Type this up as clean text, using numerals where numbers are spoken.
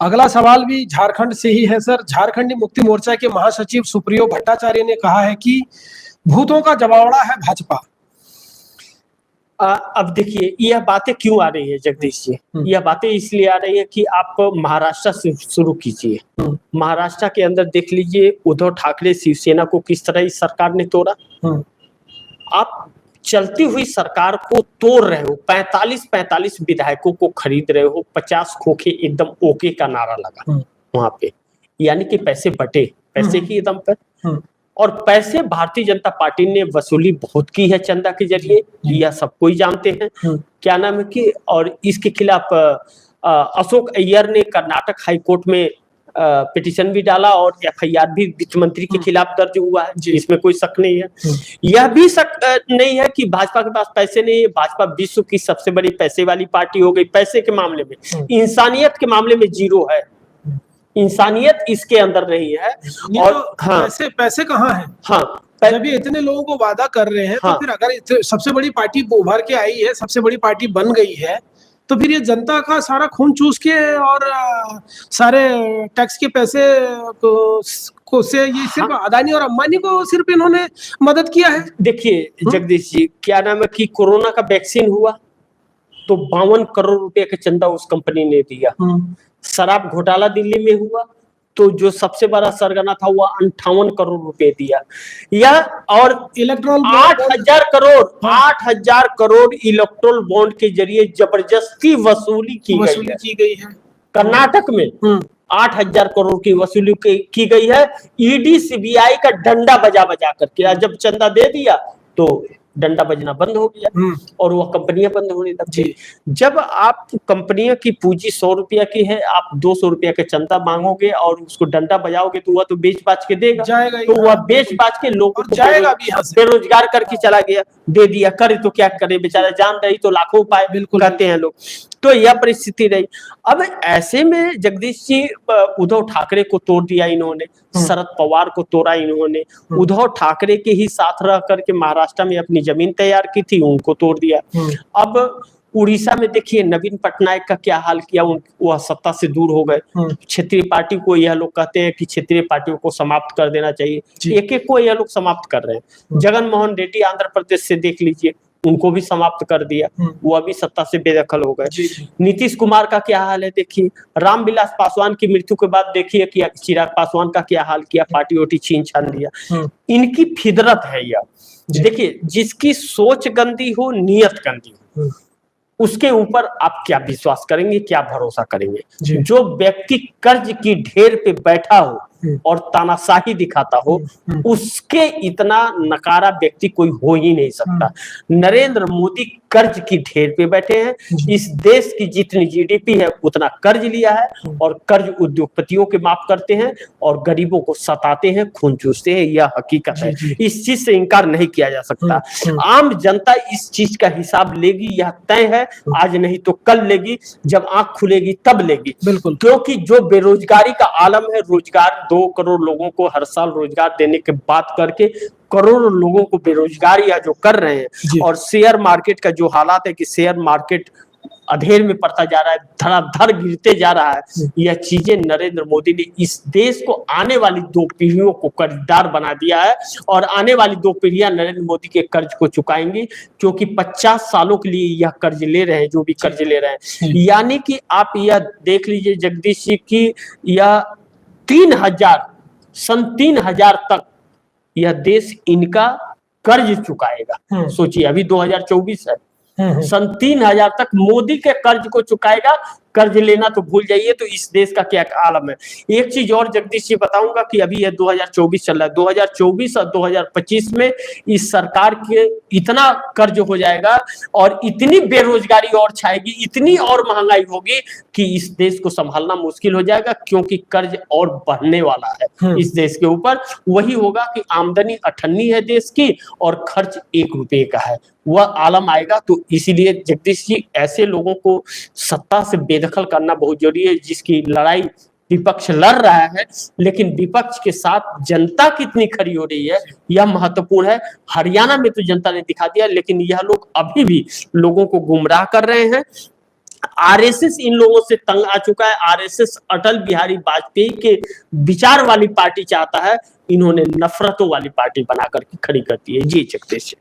अगला सवाल भी झारखंड से ही है सर। झारखंडी मुक्ति मोर्चा के महासचिव सुप्रियो भट्टाचार्य ने कहा है कि भूतों का जमावड़ा है भाजपा। अब देखिए यह बातें क्यों आ रही है जगदीश जी, यह बातें इसलिए आ रही है कि आप महाराष्ट्र से शुरू कीजिए। महाराष्ट्र के अंदर देख लीजिए उद्धव ठाकरे शिवसेना को किस तरह इस सरकार ने तोड़ा। आप चलती हुई सरकार को तोड़ रहे हो, 45 विधायकों को खरीद रहे हो, 50 खोखे एकदम ओके का नारा लगा वहां पे, यानी कि पैसे बटे, पैसे की दम पर। और पैसे भारतीय जनता पार्टी ने वसूली बहुत की है चंदा के जरिए, यह सब कोई जानते हैं। क्या नाम है कि और इसके खिलाफ अशोक अय्यर ने कर्नाटक हाईकोर्ट में पिटीशन भी डाला और एफआईआर भी वित्त मंत्री के खिलाफ दर्ज हुआ है, इसमें कोई शक नहीं है। यह भी शक नहीं है कि भाजपा के पास पैसे नहीं है। भाजपा विश्व की सबसे बड़ी पैसे वाली पार्टी हो गई पैसे के मामले में, इंसानियत के मामले में जीरो है। इंसानियत इसके अंदर नहीं है। और तो पैसे कहाँ है? जब ये इतने लोगों को वादा कर रहे हैं तो फिर अगर सबसे बड़ी पार्टी उभर के आई है, सबसे बड़ी पार्टी बन गई है, तो फिर ये जनता का सारा खून चूस के और सारे टैक्स के पैसे को से ये सिर्फ अदानी और अंबानी को सिर्फ इन्होंने मदद किया है। देखिए जगदीश जी, क्या नाम है कि कोरोना का वैक्सीन हुआ तो 52 करोड़ रुपए का चंदा उस कंपनी ने दिया। शराब घोटाला दिल्ली में हुआ तो जो सबसे बड़ा सरगना था वो 58 करोड़ रुपए दिया। या और इलेक्ट्रोल 8,000 करोड़ इलेक्ट्रोल बॉन्ड के जरिए जबरदस्ती वसूली की गई है। कर्नाटक में 8,000 करोड़ की वसूली की गई है। ईडी सीबीआई का डंडा बजा करके, जब चंदा दे दिया तो डंडा बजना बंद हो गया और वह कंपनियां बंद होने लगी। जब आप कंपनियों की पूंजी 100 रुपया की है, आप 200 रुपया का चंदा मांगोगे और उसको डंडा बजाओगे तो वह तो बेच बाच के देगा, तो वह बेच बाच के लोगों को जाएगा बेरोजगार करके चला गया, दे दिया, करे तो क्या करे, बेचारा जान रही तो लाखों पाए, बिल्कुल कहते हैं लोग। तो यह परिस्थिति रही। अब ऐसे में जगदीश जी उद्धव ठाकरे को तोड़ दिया इन्होंने, शरद पवार को तोड़ा इन्होंने, उद्धव ठाकरे के ही साथ रह करके महाराष्ट्र में अपनी जमीन तैयार की थी उनको तोड़ दिया। अब उड़ीसा में देखिए नवीन पटनायक का क्या हाल किया, वह सत्ता से दूर हो गए। क्षेत्रीय पार्टी को यह लोग कहते हैं कि क्षेत्रीय पार्टियों को समाप्त कर देना चाहिए, एक एक को यह लोग समाप्त कर रहे हैं। जगन मोहन रेड्डी आंध्र प्रदेश से देख लीजिए, उनको भी समाप्त कर दिया, वो अभी सत्ता से बेदखल हो गए। नीतीश कुमार का क्या हाल है देखिए, रामविलास पासवान की मृत्यु के बाद देखिए कि चिराग पासवान का क्या हाल किया, पार्टी वोटी छीन छान दिया। इनकी फितरत है यह। देखिए जिसकी सोच गंदी हो, नियत गंदी हो, उसके ऊपर आप क्या विश्वास करेंगे, क्या भरोसा करेंगे। जो व्यक्ति कर्ज की ढेर पे बैठा हो और तानाशाही दिखाता हो, उसके इतना नकारा व्यक्ति कोई हो ही नहीं सकता। नरेंद्र मोदी कर्ज की ढेर पे बैठे हैं। इस देश की जितनी जीडीपी है उतना कर्ज लिया है और कर्ज उद्योगपतियों के माफ करते हैं और गरीबों को सताते हैं, खून चूसते हैं। यह हकीकत है, इस चीज से इनकार नहीं किया जा सकता। आम जनता इस चीज का हिसाब लेगी, यह तय है। आज नहीं तो कल लेगी, जब आंख खुलेगी तब लेगी। बिल्कुल, क्योंकि जो बेरोजगारी का आलम है, रोजगार 2 करोड़ लोगों को हर साल रोजगार देने के बात करके करोड़ों लोगों को बेरोजगारी जो कर रहे हैं, और शेयर मार्केट का जो हालात है कि शेयर मार्केट अधेर में पड़ता जा रहा है, धड़ाधड़ गिरते जा रहा है। यह चीजें नरेंद्र मोदी ने इस देश को आने वाली 2 पीढ़ियों को कर्जदार बना दिया है और आने वाली 2 पीढ़ियां नरेंद्र मोदी के कर्ज को चुकाएंगी, क्योंकि 50 सालों के लिए यह कर्ज ले रहे हैं, जो भी कर्ज ले रहे हैं। यानी कि आप यह देख लीजिए जगदीश जी की यह 3,000 तक यह देश इनका कर्ज चुकाएगा। सोचिए अभी 2024 है, सन 3,000 तक मोदी के कर्ज को चुकाएगा। कर्ज लेना तो भूल जाइए, तो इस देश का क्या आलम है। एक चीज और जगदीश जी बताऊंगा कि अभी यह 2024 चल रहा है, 2024 और 2025 में इस सरकार के इतना कर्ज हो जाएगा और इतनी बेरोजगारी और छाएगी, इतनी और महंगाई होगी कि इस देश को संभालना मुश्किल हो जाएगा, क्योंकि कर्ज और बढ़ने वाला है इस देश के ऊपर। वही होगा कि आमदनी 98 है देश की और खर्च 1 रुपए का है, वह आलम आएगा। तो इसीलिए जगदीश जी ऐसे लोगों को सत्ता से बेदखल करना बहुत जरूरी है, जिसकी लड़ाई विपक्ष लड़ रहा है, लेकिन विपक्ष के साथ जनता कितनी खड़ी हो रही है यह महत्वपूर्ण है। हरियाणा में तो जनता ने दिखा दिया, लेकिन यह लोग अभी भी लोगों को गुमराह कर रहे हैं आरएसएस इन लोगों से तंग आ चुका है। आरएसएस अटल बिहारी वाजपेयी के विचार वाली पार्टी चाहता है, इन्होंने नफरतों वाली पार्टी बना करके खड़ी कर दी है। जी जगदीश।